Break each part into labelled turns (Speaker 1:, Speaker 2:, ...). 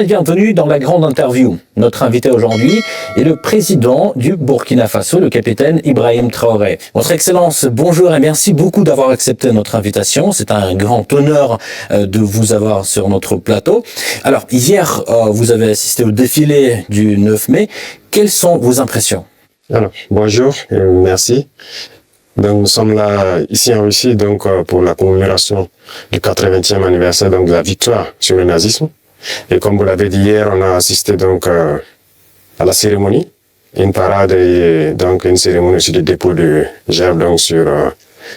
Speaker 1: bienvenue dans la grande interview. Notre invité aujourd'hui est le président du Burkina Faso, le capitaine Ibrahim Traoré. Votre Excellence, bonjour et merci beaucoup d'avoir accepté notre invitation. C'est un grand honneur de vous avoir sur notre plateau. Alors, hier, vous avez assisté au défilé du 9 mai. Quelles sont vos impressions?
Speaker 2: Alors, bonjour et merci. Donc, nous sommes là, ici en Russie, donc, pour la commémoration du 80e anniversaire, donc, de la victoire sur le nazisme. Et comme vous l'avez dit hier, on a assisté, donc, à la cérémonie, une parade et, donc, une cérémonie sur le dépôt de gerbes, donc, sur,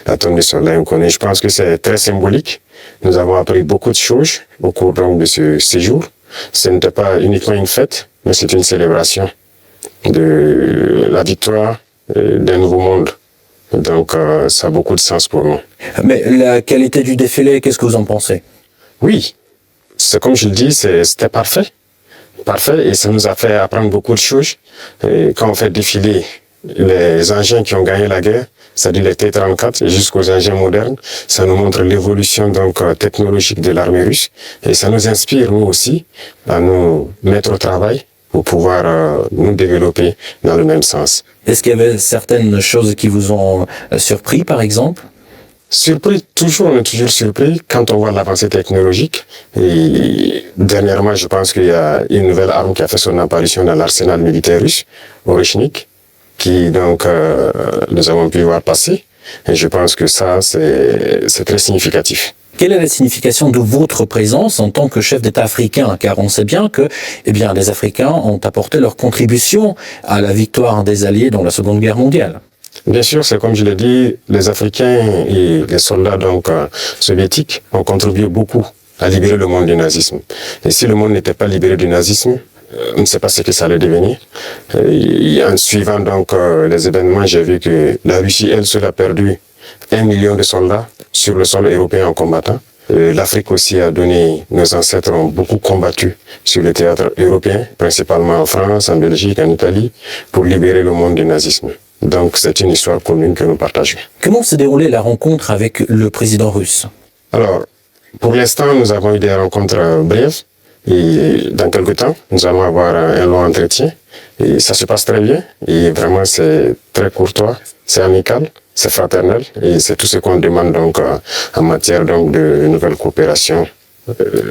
Speaker 2: la tombe des soldats inconnus. Je pense que c'est très symbolique. Nous avons appris beaucoup de choses au cours, donc, de ce séjour. Ce n'était pas uniquement une fête, mais c'est une célébration de la victoire d'un nouveau monde. Donc, ça a beaucoup de sens pour nous.
Speaker 1: Mais la qualité du défilé, qu'est-ce que vous en pensez?
Speaker 2: Oui, c'est comme je le dis, c'était parfait. Parfait, et ça nous a fait apprendre beaucoup de choses. Et quand on fait défiler les engins qui ont gagné la guerre, c'est-à-dire les T-34 jusqu'aux engins modernes, ça nous montre l'évolution donc technologique de l'armée russe. Et ça nous inspire, nous aussi, à nous mettre au travail pour pouvoir nous développer dans le même sens.
Speaker 1: Est-ce qu'il y avait certaines choses qui vous ont surpris, par exemple?
Speaker 2: Surpris, toujours, on est toujours surpris quand on voit l'avancée technologique. Et dernièrement, je pense qu'il y a une nouvelle arme qui a fait son apparition dans l'arsenal militaire russe, Orychnik, qui donc nous avons pu voir passer. Et je pense que ça, c'est très significatif.
Speaker 1: Quelle est la signification de votre présence en tant que chef d'État africain? Car on sait bien que les Africains ont apporté leur contribution à la victoire des Alliés dans la Seconde Guerre mondiale.
Speaker 2: Bien sûr, c'est comme je l'ai dit, les Africains et les soldats donc, soviétiques ont contribué beaucoup à libérer le monde du nazisme. Et si le monde n'était pas libéré du nazisme, on ne sait pas ce que ça allait devenir. Et en suivant donc les événements, j'ai vu que la Russie, elle seule, a perdu 1 million de soldats sur le sol européen en combattant. L'Afrique aussi a donné, nos ancêtres ont beaucoup combattu sur le théâtre européen, principalement en France, en Belgique, en Italie, pour libérer le monde du nazisme. Donc c'est une histoire commune que nous partageons.
Speaker 1: Comment s'est déroulée la rencontre avec le président russe?
Speaker 2: Alors, pour l'instant, nous avons eu des rencontres brèves. Et dans quelques temps, nous allons avoir un long entretien. Et ça se passe très bien. Et vraiment, c'est très courtois, c'est amical, c'est fraternel. Et c'est tout ce qu'on demande donc en matière donc, de nouvelles coopérations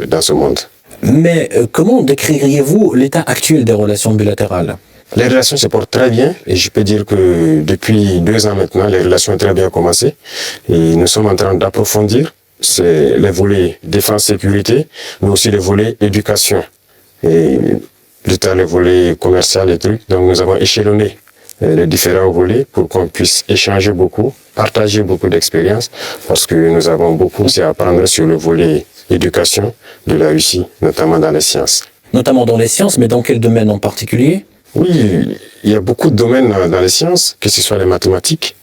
Speaker 2: dans ce monde.
Speaker 1: Mais comment décririez-vous l'état actuel des relations bilatérales?
Speaker 2: Les relations se portent très bien. Et je peux dire que depuis 2 ans maintenant, les relations ont très bien commencé. Et nous sommes en train d'approfondir. C'est les volets défense-sécurité, mais aussi les volets éducation. Et plus tard, les volets commercial et trucs. Donc, nous avons échelonné les différents volets pour qu'on puisse échanger beaucoup, partager beaucoup d'expériences, parce que nous avons beaucoup aussi à apprendre sur le volet éducation de la Russie, notamment dans les sciences.
Speaker 1: Notamment dans les sciences, mais dans quel domaine en particulier?
Speaker 2: Oui, il y a beaucoup de domaines dans les sciences, que ce soit les mathématiques,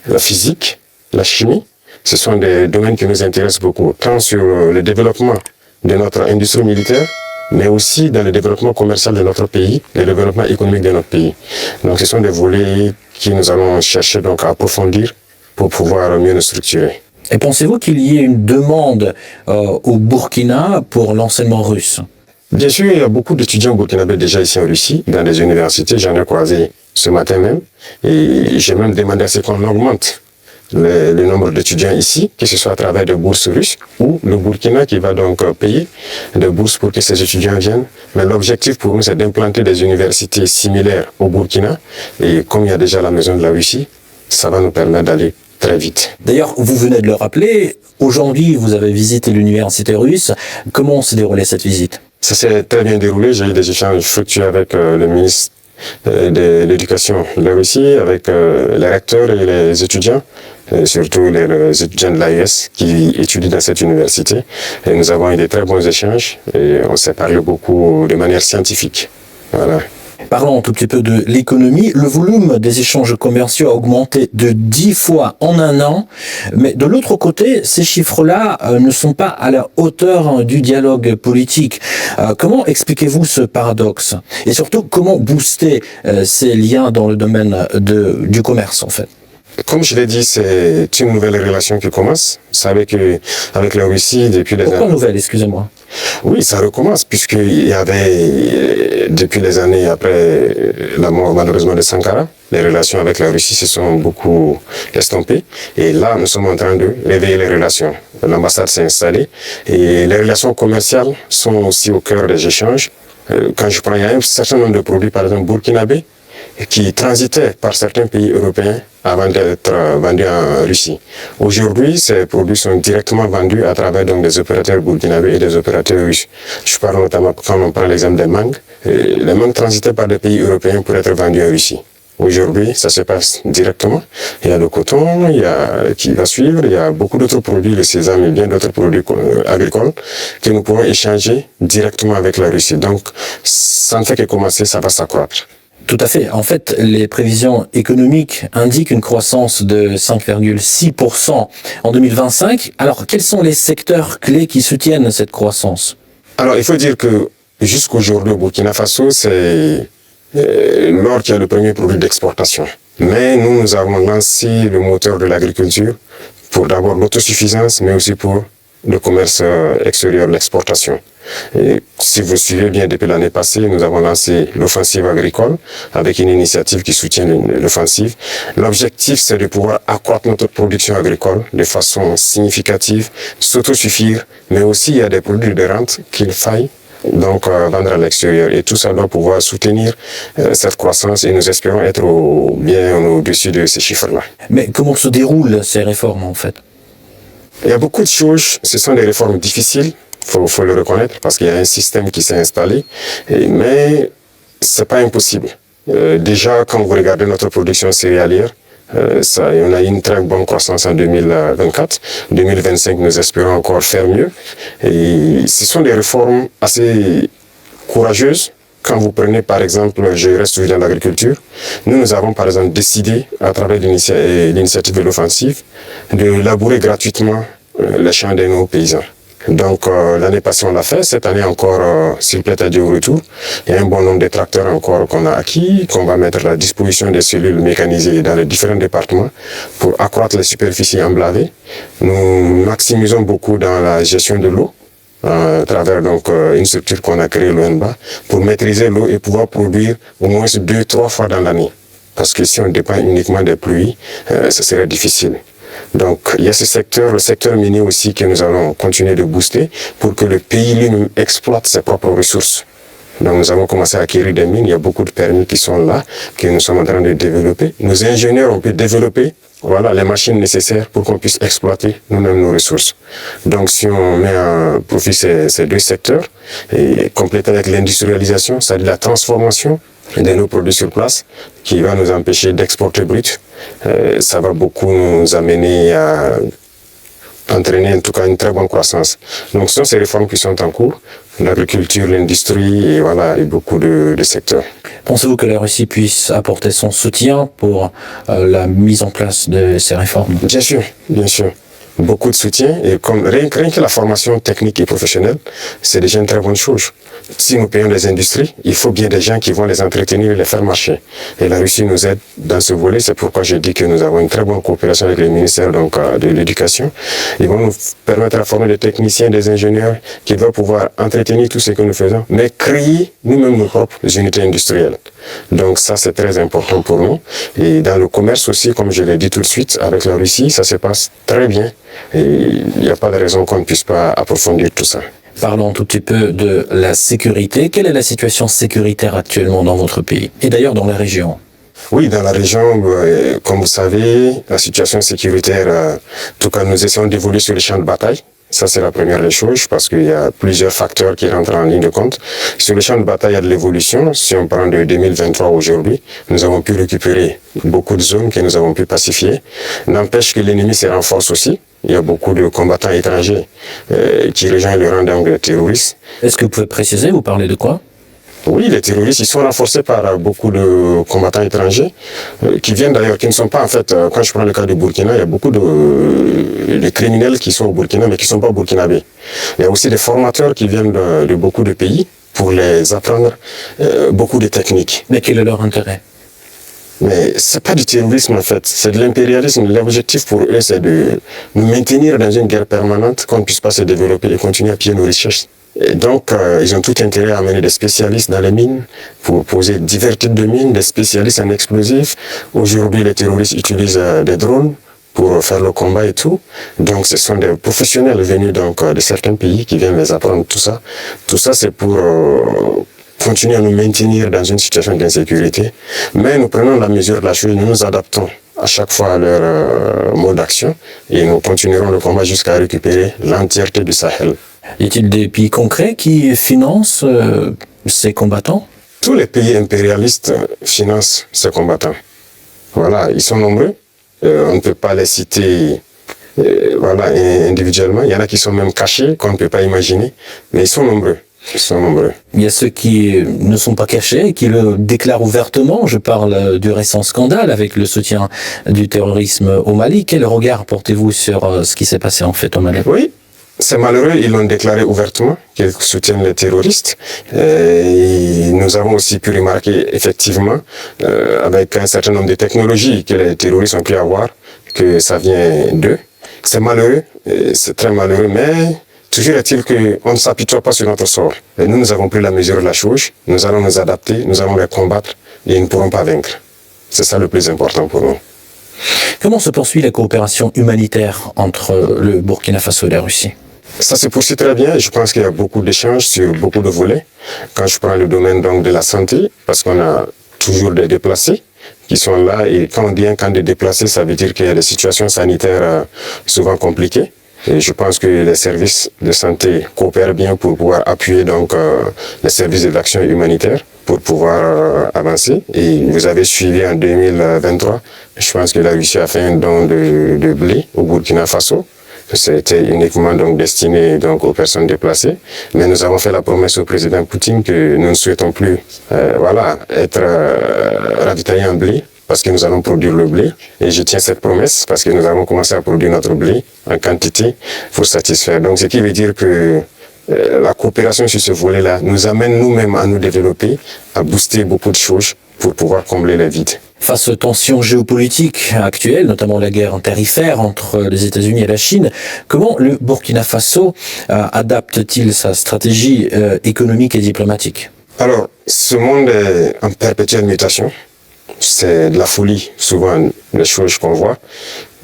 Speaker 2: la physique, la chimie. Ce sont des domaines qui nous intéressent beaucoup, tant sur le développement de notre industrie militaire, mais aussi dans le développement commercial de notre pays, le développement économique de notre pays. Donc ce sont des volets que nous allons chercher donc à approfondir pour pouvoir mieux nous structurer.
Speaker 1: Et pensez-vous qu'il y ait une demande au Burkina pour l'enseignement russe?
Speaker 2: Bien sûr, il y a beaucoup d'étudiants burkinabés déjà ici en Russie, dans les universités. J'en ai croisé ce matin même. Et j'ai même demandé à ce qu'on augmente le nombre d'étudiants ici, que ce soit à travers des bourses russes ou le Burkina qui va donc payer des bourses pour que ces étudiants viennent. Mais l'objectif pour nous, c'est d'implanter des universités similaires au Burkina. Et comme il y a déjà la maison de la Russie, ça va nous permettre d'aller très vite.
Speaker 1: D'ailleurs, vous venez de le rappeler, aujourd'hui, vous avez visité l'université russe. Comment s'est déroulée cette visite?
Speaker 2: Ça s'est très bien déroulé. J'ai eu des échanges fructueux avec le ministre de l'éducation de la Russie, avec les recteurs et les étudiants, surtout les étudiants de l'AES qui étudient dans cette université. Et nous avons eu de très bons échanges et on s'est parlé beaucoup de manière scientifique. Voilà.
Speaker 1: Parlons un tout petit peu de l'économie. Le volume des échanges commerciaux a augmenté de 10 fois en un an. Mais de l'autre côté, ces chiffres-là ne sont pas à la hauteur du dialogue politique. Comment expliquez-vous ce paradoxe? Et surtout, comment booster ces liens dans le domaine du commerce, en fait?
Speaker 2: Comme je l'ai dit, c'est une nouvelle relation qui commence. Vous savez qu'avec la Russie, depuis les
Speaker 1: Pourquoi nouvelle, excusez-moi?
Speaker 2: Oui, ça recommence, puisqu'il y avait, depuis les années après la mort malheureusement de Sankara, les relations avec la Russie se sont beaucoup estompées. Et là, nous sommes en train de réveiller les relations. L'ambassade s'est installée et les relations commerciales sont aussi au cœur des échanges. Quand je prends, il y a un certain nombre de produits, par exemple burkinabés, qui transitaient par certains pays européens avant d'être vendus en Russie. Aujourd'hui, ces produits sont directement vendus à travers donc, des opérateurs burkinabés et des opérateurs russes. Je parle notamment, quand on prend l'exemple des mangues, les mangues transitaient par des pays européens pour être vendus en Russie. Aujourd'hui, ça se passe directement. Il y a le coton, il y a qui va suivre, il y a beaucoup d'autres produits, le sésame et bien d'autres produits agricoles que nous pouvons échanger directement avec la Russie. Donc, ça ne fait que commencer, ça va s'accroître.
Speaker 1: Tout à fait. En fait, les prévisions économiques indiquent une croissance de 5,6% en 2025. Alors, quels sont les secteurs clés qui soutiennent cette croissance?
Speaker 2: Alors, il faut dire que jusqu'aujourd'hui, au Burkina Faso, c'est l'or qui est le premier produit d'exportation. Mais nous avons lancé le moteur de l'agriculture pour d'abord l'autosuffisance, mais aussi pour le commerce extérieur, l'exportation. Et si vous suivez bien, depuis l'année passée, nous avons lancé l'offensive agricole avec une initiative qui soutient l'offensive. L'objectif, c'est de pouvoir accroître notre production agricole de façon significative, s'autosuffire, mais aussi il y a des produits de rente qu'il faille donc vendre à l'extérieur. Et tout ça doit pouvoir soutenir cette croissance et nous espérons être bien au-dessus de ces chiffres-là.
Speaker 1: Mais comment se déroulent ces réformes en fait?
Speaker 2: Il y a beaucoup de choses, ce sont des réformes difficiles, faut le reconnaître, parce qu'il y a un système qui s'est installé, mais c'est pas impossible. Déjà, quand vous regardez notre production céréalière, on a eu une très bonne croissance en 2024. 2025, nous espérons encore faire mieux. Et ce sont des réformes assez courageuses. Quand vous prenez par exemple, je reste toujours dans l'agriculture, nous avons par exemple décidé, à travers l'initiative de l'offensive, de labourer gratuitement les champs de nos paysans. Donc l'année passée on l'a fait, cette année encore, s'il plaît à Dieu au retour, il y a un bon nombre de tracteurs encore qu'on a acquis, qu'on va mettre à la disposition des cellules mécanisées dans les différents départements pour accroître les superficies emblavées. Nous maximisons beaucoup dans la gestion de l'eau, à travers donc une structure qu'on a créée, l'ONBA, pour maîtriser l'eau et pouvoir produire au moins 2-3 fois dans l'année. Parce que si on dépend uniquement des pluies, ce serait difficile. Donc il y a ce secteur, le secteur minier aussi que nous allons continuer de booster pour que le pays lui-même exploite ses propres ressources. Donc nous avons commencé à acquérir des mines, il y a beaucoup de permis qui sont là, que nous sommes en train de développer. Nos ingénieurs ont pu développer les machines nécessaires pour qu'on puisse exploiter nous-mêmes nos ressources. Donc si on met en profit ces deux secteurs, et compléter avec l'industrialisation, c'est-à-dire la transformation de nos produits sur place, qui va nous empêcher d'exporter brut, ça va beaucoup nous amener à entraîner en tout cas une très bonne croissance. Donc ce sont ces réformes qui sont en cours, l'agriculture, l'industrie et beaucoup de secteurs.
Speaker 1: Pensez-vous que la Russie puisse apporter son soutien pour la mise en place de ces réformes?
Speaker 2: Bien sûr, bien sûr. Beaucoup de soutien et comme rien que la formation technique et professionnelle, c'est déjà une très bonne chose. Si nous payons des industries, il faut bien des gens qui vont les entretenir et les faire marcher. Et la Russie nous aide dans ce volet, c'est pourquoi je dis que nous avons une très bonne coopération avec le ministère de l'Éducation. Ils vont nous permettre de former des techniciens, des ingénieurs qui doivent pouvoir entretenir tout ce que nous faisons, mais créer nous-mêmes nos propres unités industrielles. Donc ça, c'est très important pour nous. Et dans le commerce aussi, comme je l'ai dit tout de suite, avec la Russie, ça se passe très bien. Et il n'y a pas de raison qu'on ne puisse pas approfondir tout ça.
Speaker 1: Parlons un tout petit peu de la sécurité. Quelle est la situation sécuritaire actuellement dans votre pays et d'ailleurs dans la région?
Speaker 2: Oui, dans la région, comme vous savez, la situation sécuritaire, en tout cas, nous essayons d'évoluer sur les champs de bataille. Ça, c'est la première des choses, parce qu'il y a plusieurs facteurs qui rentrent en ligne de compte. Sur le champ de bataille, il y a de l'évolution. Si on prend de 2023 aujourd'hui, nous avons pu récupérer beaucoup de zones que nous avons pu pacifier. N'empêche que l'ennemi se renforce aussi. Il y a beaucoup de combattants étrangers qui rejoignent le rang des terroristes.
Speaker 1: Est-ce que vous pouvez préciser, vous parlez de quoi?
Speaker 2: Oui, les terroristes, ils sont renforcés par beaucoup de combattants étrangers qui viennent d'ailleurs, qui ne sont pas en fait, quand je prends le cas du Burkina, il y a beaucoup de criminels qui sont au Burkina mais qui ne sont pas burkinabés. Il y a aussi des formateurs qui viennent de beaucoup de pays pour les apprendre beaucoup de techniques.
Speaker 1: Mais quel est leur intérêt?
Speaker 2: Mais c'est pas du terrorisme en fait, c'est de l'impérialisme. L'objectif pour eux, c'est de nous maintenir dans une guerre permanente, qu'on ne puisse pas se développer et continuer à piller nos richesses Et donc, ils ont tout intérêt à amener des spécialistes dans les mines pour poser divers types de mines, des spécialistes en explosifs. Aujourd'hui, les terroristes utilisent des drones pour faire le combat et tout. Donc, ce sont des professionnels venus donc de certains pays qui viennent les apprendre tout ça. Tout ça, c'est pour continuer à nous maintenir dans une situation d'insécurité. Mais nous prenons la mesure de la chose, nous nous adaptons à chaque fois à leur mode d'action et nous continuerons le combat jusqu'à récupérer l'entièreté du Sahel.
Speaker 1: Y a-t-il des pays concrets qui financent ces combattants?
Speaker 2: Tous les pays impérialistes financent ces combattants. Voilà, ils sont nombreux. On ne peut pas les citer voilà, individuellement. Il y en a qui sont même cachés, qu'on ne peut pas imaginer. Mais ils sont nombreux. Ils sont nombreux.
Speaker 1: Il y a ceux qui ne sont pas cachés, qui le déclarent ouvertement. Je parle du récent scandale avec le soutien du terrorisme au Mali. Quel regard portez-vous sur ce qui s'est passé en fait au Mali?
Speaker 2: Oui, c'est malheureux, ils l'ont déclaré ouvertement, qu'ils soutiennent les terroristes. Et nous avons aussi pu remarquer, effectivement, avec un certain nombre de technologies que les terroristes ont pu avoir, que ça vient d'eux. C'est malheureux, c'est très malheureux, mais toujours est-il qu'on ne s'apitoie pas sur notre sort. Et nous avons pris la mesure de la chose, nous allons nous adapter, nous allons les combattre et ils ne pourront pas vaincre. C'est ça le plus important pour nous.
Speaker 1: Comment se poursuit la coopération humanitaire entre le Burkina Faso et la Russie?
Speaker 2: Ça se poursuit très bien. Je pense qu'il y a beaucoup d'échanges sur beaucoup de volets. Quand je prends le domaine donc de la santé, parce qu'on a toujours des déplacés qui sont là, et quand on dit un camp de déplacés, ça veut dire qu'il y a des situations sanitaires souvent compliquées. Et je pense que les services de santé coopèrent bien pour pouvoir appuyer donc les services de l'action humanitaire pour pouvoir avancer. Et vous avez suivi en 2023, je pense que la Russie a fait un don de blé au Burkina Faso. C'était uniquement donc destiné donc aux personnes déplacées, mais nous avons fait la promesse au président Poutine que nous ne souhaitons plus voilà, être ravitaillés en blé parce que nous allons produire le blé. Et je tiens cette promesse parce que nous avons commencé à produire notre blé en quantité pour satisfaire. Donc ce qui veut dire que la coopération sur ce volet-là nous amène nous-mêmes à nous développer, à booster beaucoup de choses pour pouvoir combler les vides.
Speaker 1: Face aux tensions géopolitiques actuelles, notamment la guerre tarifaire entre les États-Unis et la Chine, comment le Burkina Faso adapte-t-il sa stratégie économique et diplomatique?
Speaker 2: Alors, ce monde est en perpétuelle mutation. C'est de la folie, souvent, les choses qu'on voit.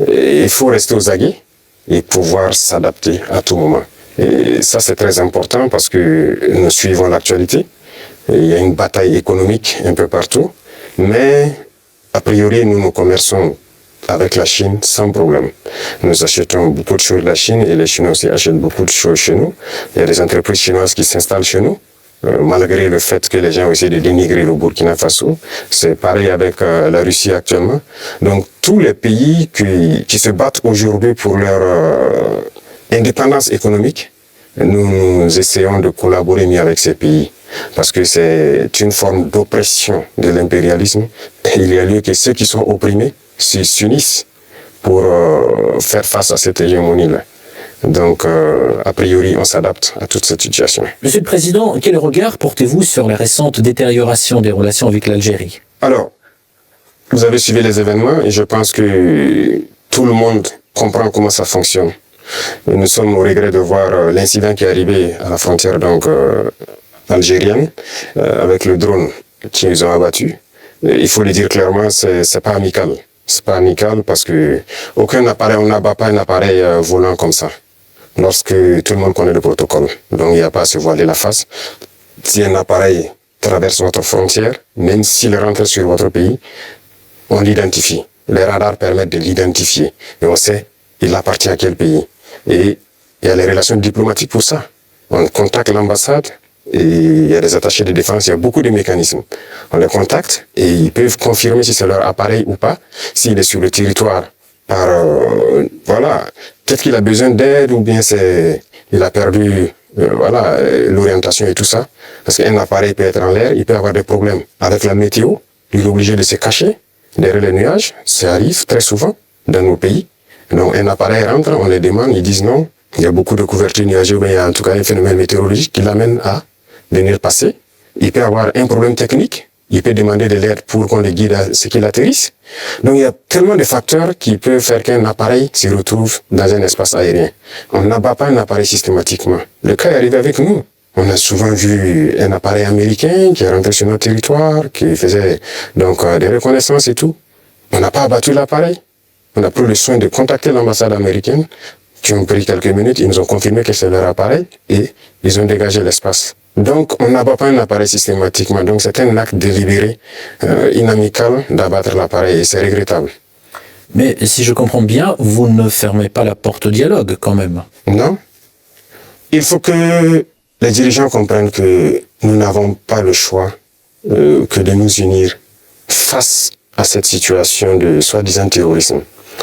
Speaker 2: Et il faut rester aux aguets et pouvoir s'adapter à tout moment. Et ça, c'est très important parce que nous suivons l'actualité. Il y a une bataille économique un peu partout, mais a priori, nous commerçons avec la Chine sans problème. Nous achetons beaucoup de choses de la Chine et les Chinois aussi achètent beaucoup de choses chez nous. Il y a des entreprises chinoises qui s'installent chez nous, malgré le fait que les gens essaient de dénigrer le Burkina Faso. C'est pareil avec la Russie actuellement. Donc tous les pays qui se battent aujourd'hui pour leur indépendance économique, nous essayons de collaborer mieux avec ces pays. Parce que c'est une forme d'oppression de l'impérialisme. Il y a lieu que ceux qui sont opprimés s'unissent pour faire face à cette hégémonie-là. Donc, a priori, on s'adapte à toute cette situation.
Speaker 1: Monsieur le Président, quel regard portez-vous sur la récente détérioration des relations avec l'Algérie?
Speaker 2: Alors, vous avez suivi les événements et je pense que tout le monde comprend comment ça fonctionne. Et nous sommes au regret de voir l'incident qui est arrivé à la frontière donc algérienne avec le drone qu'ils ont abattu. Et il faut le dire clairement, c'est pas amical. C'est pas amical parce que aucun appareil, on n'abat pas un appareil volant comme ça. Lorsque tout le monde connaît le protocole. Donc il n'y a pas à se voiler la face. Si un appareil traverse votre frontière, même s'il rentre sur votre pays, on l'identifie. Les radars permettent de l'identifier. Et on sait, il appartient à quel pays. Et il y a les relations diplomatiques pour ça. On contacte l'ambassade et il y a des attachés de défense, il y a beaucoup de mécanismes. On les contacte et ils peuvent confirmer si c'est leur appareil ou pas, s'il est sur le territoire par, voilà, peut-être qu'il a besoin d'aide ou bien il a perdu, voilà, l'orientation et tout ça. Parce qu'un appareil peut être en l'air, il peut avoir des problèmes avec la météo, il est obligé de se cacher derrière les nuages, ça arrive très souvent dans nos pays. Donc un appareil rentre, on les demande, ils disent non. Il y a beaucoup de couvertures nuageuses, mais il y a en tout cas un phénomène météorologique qui l'amène à venir passer. Il peut avoir un problème technique, il peut demander de l'aide pour qu'on le guide à ce qu'il atterrisse. Donc il y a tellement de facteurs qui peuvent faire qu'un appareil se retrouve dans un espace aérien. On n'abat pas un appareil systématiquement. Le cas est arrivé avec nous. On a souvent vu un appareil américain qui est rentré sur notre territoire, qui faisait donc des reconnaissances et tout. On n'a pas abattu l'appareil. On a pris le soin de contacter l'ambassade américaine, qui ont pris quelques minutes, ils nous ont confirmé que c'est leur appareil et ils ont dégagé l'espace. Donc, on n'abat pas un appareil systématiquement. Donc, c'est un acte délibéré, inamical d'abattre l'appareil et c'est regrettable.
Speaker 1: Mais si je comprends bien, vous ne fermez pas la porte au dialogue quand même.
Speaker 2: Non. Il faut que les dirigeants comprennent que nous n'avons pas le choix que de nous unir face à cette situation de soi-disant terrorisme.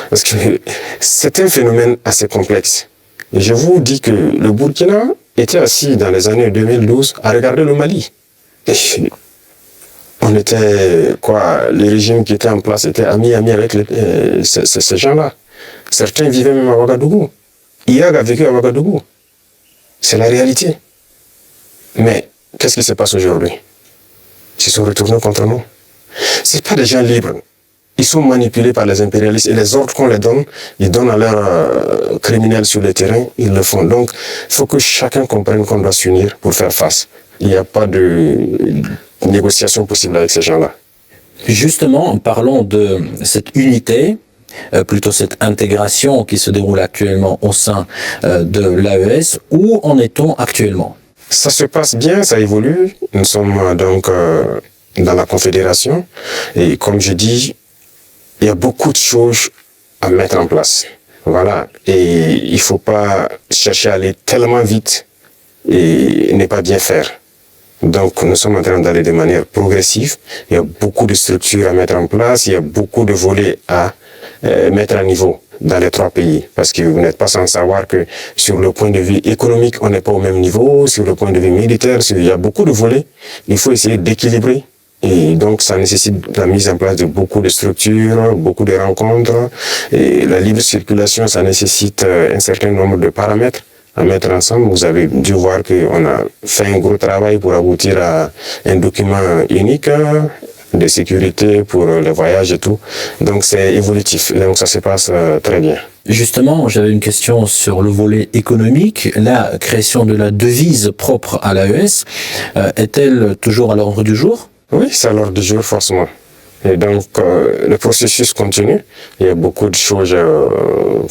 Speaker 2: Parce que c'est un phénomène assez complexe. Et je vous dis que le Burkina était assis dans les années 2012 à regarder le Mali. Et on était, le régime qui était en place était ami avec ces gens-là. Certains vivaient même à Ouagadougou. IAG a vécu à Ouagadougou. C'est la réalité. Mais qu'est-ce qui se passe aujourd'hui? Ils sont retournés contre nous. Ce pas des gens libres. Ils sont manipulés par les impérialistes et les ordres qu'on les donne, ils donnent à leurs criminels sur le terrain, ils le font. Donc, il faut que chacun comprenne qu'on doit s'unir pour faire face. Il n'y a pas de négociation possible avec ces gens-là.
Speaker 1: Justement, parlons de cette unité, plutôt cette intégration qui se déroule actuellement au sein de l'AES. Où en est-on actuellement?
Speaker 2: Ça se passe bien, ça évolue. Nous sommes donc dans la Confédération et comme je dis, il y a beaucoup de choses à mettre en place. Voilà. Et il ne faut pas chercher à aller tellement vite et ne pas bien faire. Donc, nous sommes en train d'aller de manière progressive. Il y a beaucoup de structures à mettre en place. Il y a beaucoup de volets à mettre à niveau dans les trois pays. Parce que vous n'êtes pas sans savoir que sur le point de vue économique, on n'est pas au même niveau. Sur le point de vue militaire, il y a beaucoup de volets. Il faut essayer d'équilibrer. Et donc, ça nécessite la mise en place de beaucoup de structures, beaucoup de rencontres. Et la libre circulation, ça nécessite un certain nombre de paramètres à mettre ensemble. Vous avez dû voir qu'on a fait un gros travail pour aboutir à un document unique de sécurité pour les voyages et tout. Donc, c'est évolutif. Donc, ça se passe très bien.
Speaker 1: Justement, j'avais une question sur le volet économique. La création de la devise propre à l'AES est-elle toujours à l'ordre du jour?
Speaker 2: Oui, c'est à l'ordre du jour, forcément. Et donc, le processus continue. Il y a beaucoup de choses,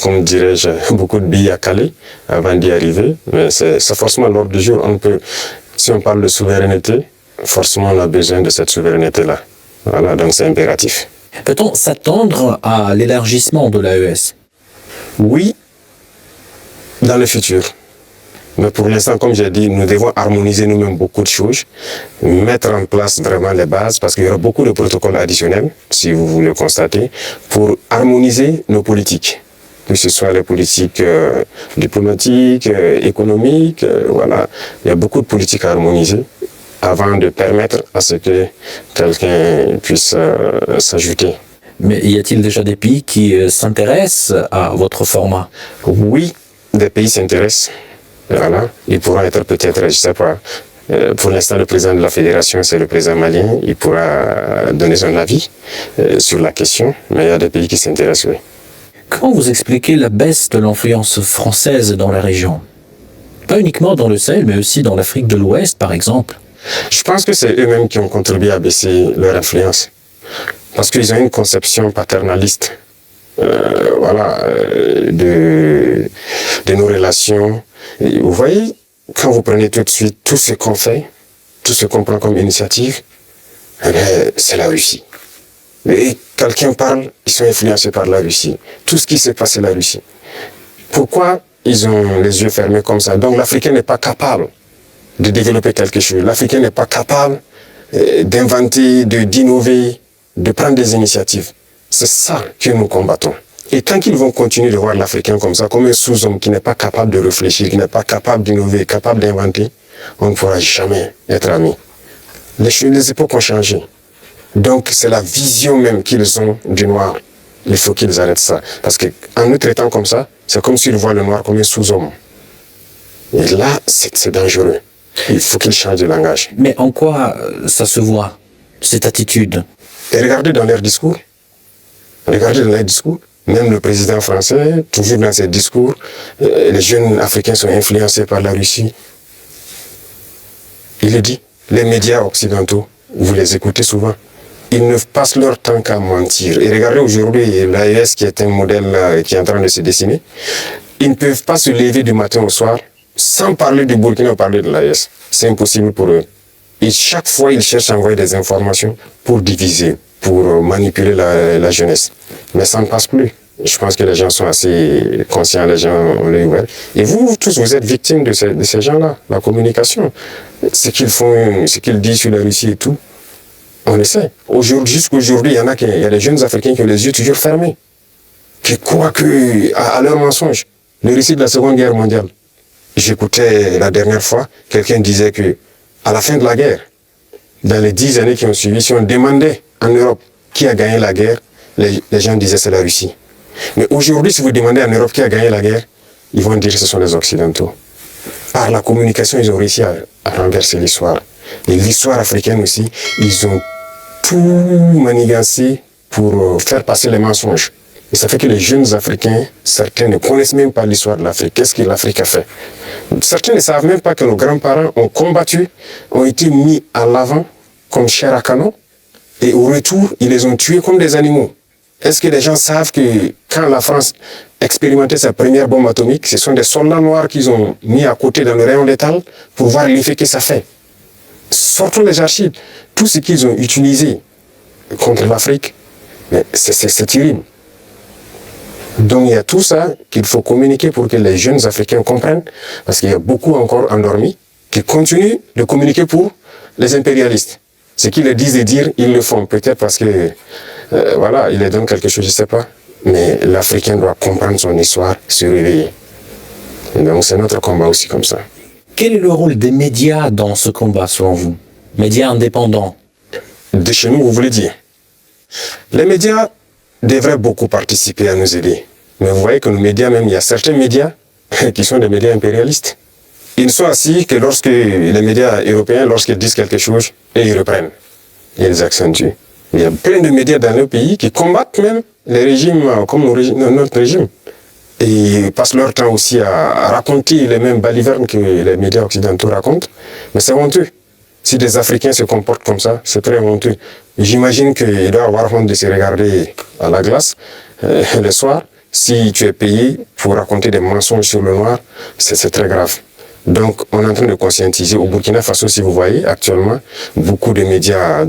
Speaker 2: comme dirais-je, beaucoup de billes à caler avant d'y arriver. Mais c'est forcément à l'ordre du jour. Si on parle de souveraineté, forcément on a besoin de cette souveraineté-là. Voilà, donc c'est impératif.
Speaker 1: Peut-on s'attendre à l'élargissement de l'AES?
Speaker 2: Oui, dans le futur. Mais pour l'instant, comme j'ai dit, nous devons harmoniser nous-mêmes beaucoup de choses, mettre en place vraiment les bases, parce qu'il y aura beaucoup de protocoles additionnels, si vous le constatez, pour harmoniser nos politiques, que ce soit les politiques diplomatiques, économiques, voilà. Il y a beaucoup de politiques à harmoniser avant de permettre à ce que quelqu'un puisse s'ajouter.
Speaker 1: Mais y a-t-il déjà des pays qui s'intéressent à votre format?
Speaker 2: Oui, des pays s'intéressent. Voilà. Ils pourront être peut-être, je ne sais pas, pour l'instant le président de la fédération c'est le président malien, il pourra donner son avis sur la question, mais il y a des pays qui s'intéressent, oui.
Speaker 1: Comment vous expliquez la baisse de l'influence française dans la région? Pas uniquement dans le Sahel, mais aussi dans l'Afrique de l'Ouest, par exemple.
Speaker 2: Je pense que c'est eux-mêmes qui ont contribué à baisser leur influence, parce qu'ils ont une conception paternaliste de nos relations. Et vous voyez, quand vous prenez tout de suite tout ce qu'on fait, tout ce qu'on prend comme initiative, c'est la Russie. Et quelqu'un parle, ils sont influencés par la Russie. Tout ce qui se passe, c'est la Russie. Pourquoi ils ont les yeux fermés comme ça? Donc l'Africain n'est pas capable de développer quelque chose. L'Africain n'est pas capable d'inventer, d'innover, de prendre des initiatives. C'est ça que nous combattons. Et tant qu'ils vont continuer de voir l'Africain comme ça, comme un sous-homme qui n'est pas capable de réfléchir, qui n'est pas capable d'innover, capable d'inventer, on ne pourra jamais être amis. Les époques ont changé. Donc c'est la vision même qu'ils ont du noir. Il faut qu'ils arrêtent ça. Parce qu'en nous traitant comme ça, c'est comme s'ils voient le noir comme un sous-homme. Et là, c'est dangereux. Il faut qu'ils changent de langage.
Speaker 1: Mais en quoi ça se voit, cette attitude?
Speaker 2: Et regardez dans leurs discours. Regardez dans leurs discours. Même le président français, toujours dans ses discours, les jeunes africains sont influencés par la Russie. Il le dit. Les médias occidentaux, vous les écoutez souvent. Ils ne passent leur temps qu'à mentir. Et regardez aujourd'hui l'AES qui est un modèle qui est en train de se dessiner. Ils ne peuvent pas se lever du matin au soir sans parler du Burkina ou parler de l'AES. C'est impossible pour eux. Et chaque fois, ils cherchent à envoyer des informations pour diviser, pour manipuler la jeunesse. Mais ça ne passe plus. Je pense que les gens sont assez conscients, les gens ont l'œil ouvert. Et vous tous, vous êtes victimes de ces gens-là, la communication. Ce qu'ils font, ce qu'ils disent sur la Russie et tout, on le sait. Jusqu'aujourd'hui, il y a des jeunes Africains qui ont les yeux toujours fermés, qui croient à leurs mensonges. Le récit de la Seconde Guerre mondiale. J'écoutais la dernière fois, quelqu'un disait que à la fin de la guerre, dans les 10 années qui ont suivi, si on demandait en Europe qui a gagné la guerre, les gens disaient c'est la Russie. Mais aujourd'hui, si vous demandez en Europe qui a gagné la guerre, ils vont dire que ce sont les Occidentaux. Par la communication, ils ont réussi à renverser l'histoire. Et l'histoire africaine aussi, ils ont tout manigancé pour faire passer les mensonges. Et ça fait que les jeunes Africains, certains ne connaissent même pas l'histoire de l'Afrique. Qu'est-ce que l'Afrique a fait? Certains ne savent même pas que nos grands-parents ont combattu, ont été mis à l'avant comme chair à canon. Et au retour, ils les ont tués comme des animaux. Est-ce que les gens savent que quand la France expérimentait sa première bombe atomique, ce sont des soldats noirs qu'ils ont mis à côté dans le rayon létal pour voir l'effet que ça fait? Sortons les archives. Tout ce qu'ils ont utilisé contre l'Afrique, c'est terrible. Donc il y a tout ça qu'il faut communiquer pour que les jeunes Africains comprennent, parce qu'il y a beaucoup encore endormis qui continuent de communiquer pour les impérialistes. Ce qu'ils leur disent de dire, ils le font. Peut-être parce que, voilà, ils leur donnent quelque chose, je ne sais pas. Mais l'Africain doit comprendre son histoire, se réveiller. Et donc c'est notre combat aussi comme ça.
Speaker 1: Quel est le rôle des médias dans ce combat, selon vous? Médias indépendants?
Speaker 2: De chez nous, vous voulez dire? Les médias devraient beaucoup participer à nous aider. Mais vous voyez que nos médias, même, il y a certains médias qui sont des médias impérialistes. Ils ne sont assis que lorsque les médias européens, lorsqu'ils disent quelque chose, et ils reprennent. Et ils accentuent. Il y a plein de médias dans nos pays qui combattent même les régimes comme notre régime. Et ils passent leur temps aussi à raconter les mêmes balivernes que les médias occidentaux racontent. Mais c'est honteux. Si des Africains se comportent comme ça, c'est très honteux. J'imagine qu'il doit avoir honte de se regarder à la glace le soir. Si tu es payé pour raconter des mensonges sur le noir, c'est très grave. Donc, on est en train de conscientiser. Au Burkina Faso, si vous voyez, actuellement, beaucoup de médias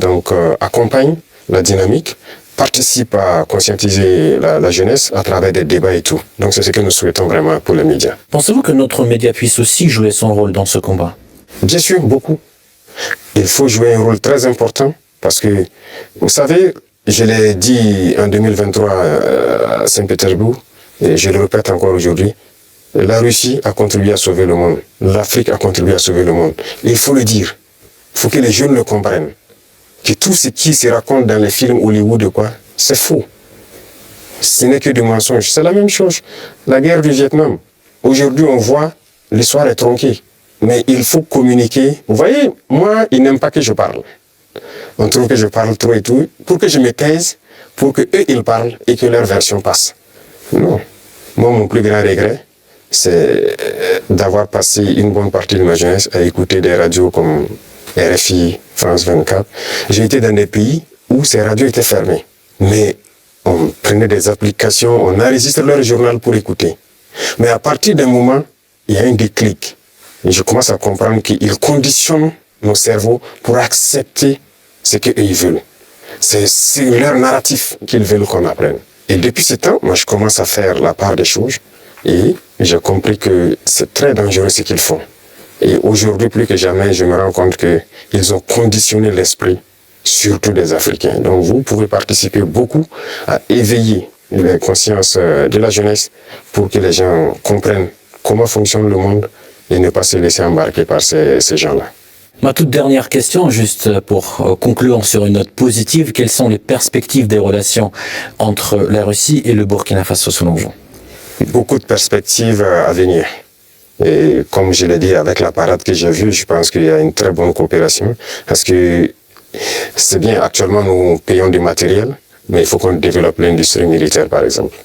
Speaker 2: accompagnent la dynamique, participent à conscientiser la jeunesse à travers des débats et tout. Donc, c'est ce que nous souhaitons vraiment pour les médias.
Speaker 1: Pensez-vous que notre média puisse aussi jouer son rôle dans ce combat?
Speaker 2: Bien sûr, beaucoup. Il faut jouer un rôle très important parce que, vous savez, je l'ai dit en 2023 à Saint-Pétersbourg, et je le répète encore aujourd'hui, la Russie a contribué à sauver le monde. L'Afrique a contribué à sauver le monde. Et il faut le dire. Il faut que les jeunes le comprennent. Que tout ce qui se raconte dans les films Hollywood, c'est faux. Ce n'est que du mensonge. C'est la même chose. La guerre du Vietnam. Aujourd'hui, on voit, l'histoire est tronquée. Mais il faut communiquer. Vous voyez, moi, ils n'aiment pas que je parle. On trouve que je parle trop et tout. Pour que je me taise, pour que eux, ils parlent et que leur version passe. Non. Moi, mon plus grand regret, c'est d'avoir passé une bonne partie de ma jeunesse à écouter des radios comme RFI, France 24. J'ai été dans des pays où ces radios étaient fermées. Mais on prenait des applications, on enregistre leur journal pour écouter. Mais à partir d'un moment, il y a un déclic. Et je commence à comprendre qu'ils conditionnent nos cerveaux pour accepter ce qu'ils veulent. C'est leur narratif qu'ils veulent qu'on apprenne. Et depuis ce temps, moi je commence à faire la part des choses et j'ai compris que c'est très dangereux ce qu'ils font. Et aujourd'hui, plus que jamais, je me rends compte qu'ils ont conditionné l'esprit, surtout des Africains. Donc vous pouvez participer beaucoup à éveiller les consciences de la jeunesse pour que les gens comprennent comment fonctionne le monde et ne pas se laisser embarquer par ces gens-là.
Speaker 1: Ma toute dernière question, juste pour conclure sur une note positive, quelles sont les perspectives des relations entre la Russie et le Burkina Faso selon vous?
Speaker 2: Beaucoup de perspectives à venir. Et comme je l'ai dit, avec la parade que j'ai vue, je pense qu'il y a une très bonne coopération. Parce que c'est bien, actuellement nous payons du matériel, mais il faut qu'on développe l'industrie militaire par exemple.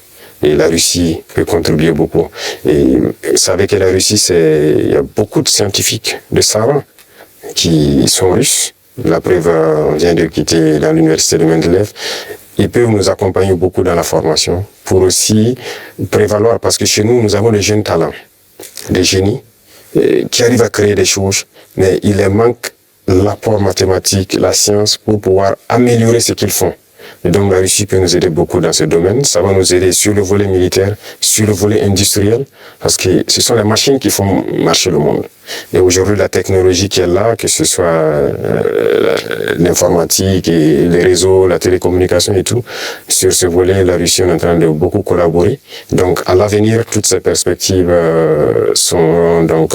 Speaker 2: Et la Russie peut contribuer beaucoup. Et vous savez que la Russie, il y a beaucoup de scientifiques, de savants, qui sont russes. La preuve, on vient de quitter dans l'université de Mendeleev. Ils peuvent nous accompagner beaucoup dans la formation pour aussi prévaloir, parce que chez nous, nous avons des jeunes talents, des génies qui arrivent à créer des choses, mais il leur manque l'apport mathématique, la science pour pouvoir améliorer ce qu'ils font. Et donc la Russie peut nous aider beaucoup dans ce domaine. Ça va nous aider sur le volet militaire, sur le volet industriel, parce que ce sont les machines qui font marcher le monde. Et aujourd'hui, la technologie qui est là, que ce soit l'informatique et les réseaux, la télécommunication et tout, sur ce volet, la Russie est en train de beaucoup collaborer. Donc à l'avenir, toutes ces perspectives sont donc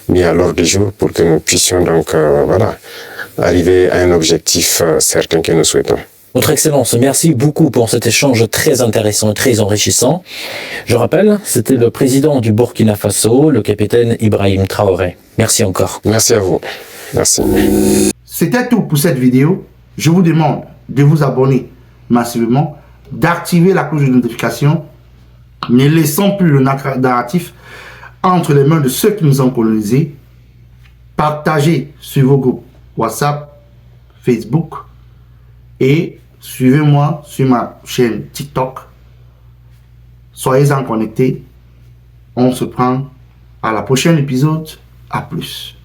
Speaker 2: mises à l'ordre du jour pour que nous puissions donc arriver à un objectif certain que nous souhaitons.
Speaker 1: Votre Excellence, merci beaucoup pour cet échange très intéressant et très enrichissant. Je rappelle, c'était le président du Burkina Faso, le capitaine Ibrahim Traoré. Merci encore.
Speaker 2: Merci à vous. Merci.
Speaker 3: C'était tout pour cette vidéo. Je vous demande de vous abonner massivement, d'activer la cloche de notification. Ne laissons plus le narratif entre les mains de ceux qui nous ont colonisés. Partagez sur vos groupes WhatsApp, Facebook et suivez-moi sur ma chaîne TikTok. Soyez-en connectés. On se prend à la prochaine épisode. À plus.